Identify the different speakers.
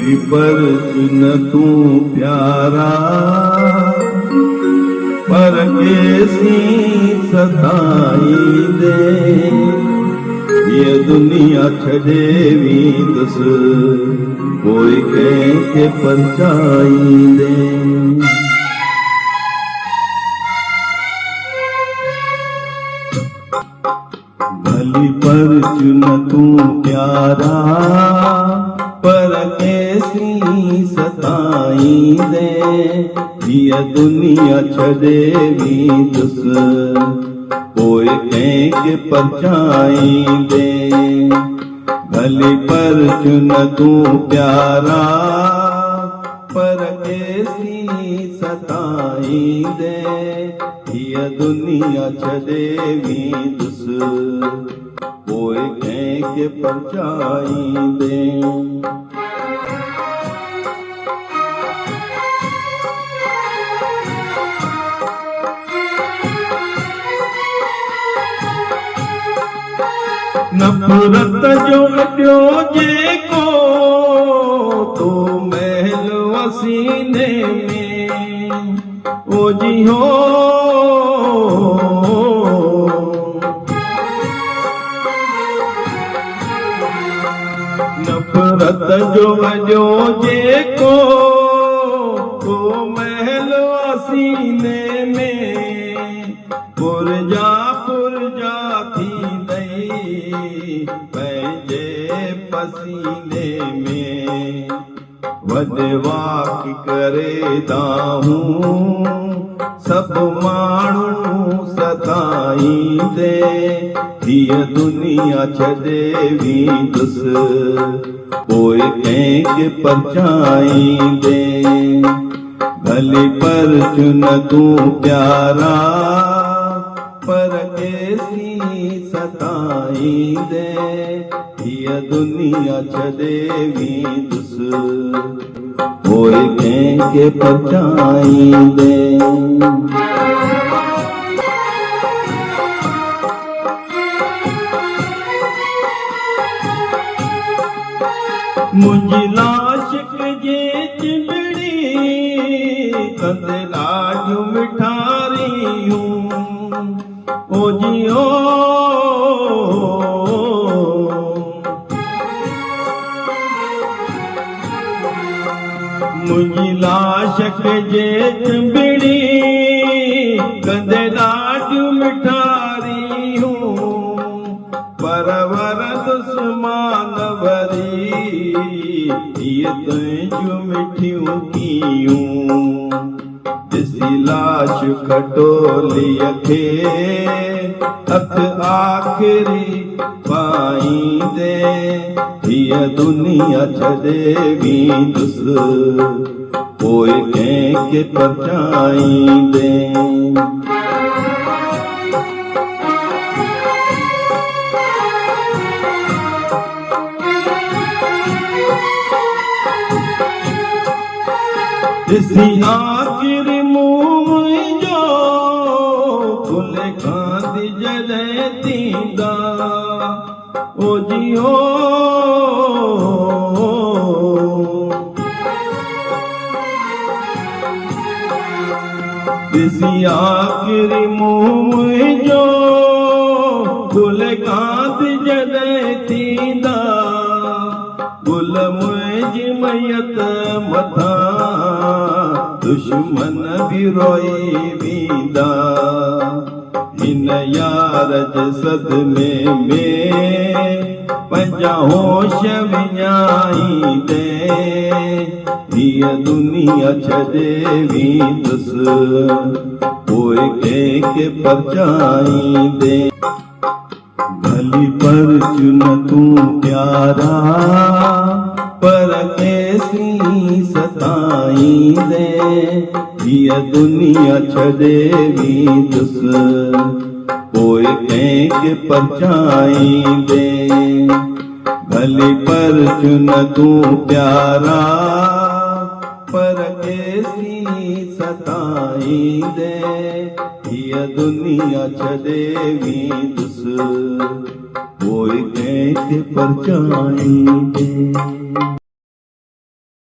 Speaker 1: भली पर चुन तू प्यारा, पर कैसी सताई दे। ये दुनिया छड़ेवी दस, कोई के परचाई दे। भली पर चुन तू प्यारा, पर कैसी सताई दे। ये दुनिया छड़ेवी दस, कोई के परचाई दे। भली पर चुन तू प्यारा, पर कैसी सताई दे। ये दुनिया छड़ेवी दस, कोई के परचाई दे। नफरत जो अड्यो जेको, तो महल वसीने में ओ जी हो। नफरत जो अड्यो जेको, तो महल वसीने में पुरजा थी दई पंहिंजे पसीने में। वधवाक करे दाहूं सब माण्हू सताई दे। हीअ दुनिया छड़ेवी दस, कोई के परचाई दे। भली पर चुन तू प्यारा, पर कैसी सताई दे। ये दुनिया छड़ेवी दस, कोई के परचाई दे। मुंहिंजी लाश जे चिंबड़ी, कंदे ॾाढियूं मिठारियूं ओ जी ओ। मुंहिंजी लाश जे चिंबड़ी, कंदे ॾाढियूं मिठारियूं। परवर दुश्मन वरी, ये तुझियूं मिठियूं कीयूं। ॾिसी लाश खटोलीअ खे, अख आख़िरी पाईंदे। हीअ दुनिया छड़ेवी दस, कोई के परचाई दे। ॾिसी आख़िरी मुंहुं मुंहिंजो, खुले खांदी जॾहिं थींदा ओ जी हो। ॾिसी आख़िरी मुंहुं मुंहिंजो, खुले खांदी जॾहिं थींदा। गुल मुंहिंजी मैयत मथां, दुश्मन भी रोई वेंदा। हिन यार जे सदमे में पंहिंजा होश विञाई दे। हीअ दुनिया छड़ेवी दस, कोई के परचाई दे। भली पर चुन तू प्यारा, पर कैसी सताई दे। ये दुनिया छड़ेवी दस, कोई के परचाई दे। भली पर चुन तू प्यारा, पर कैसी सताई दे। ये दुनिया छड़ेवी दस, कोई के परचाई दे।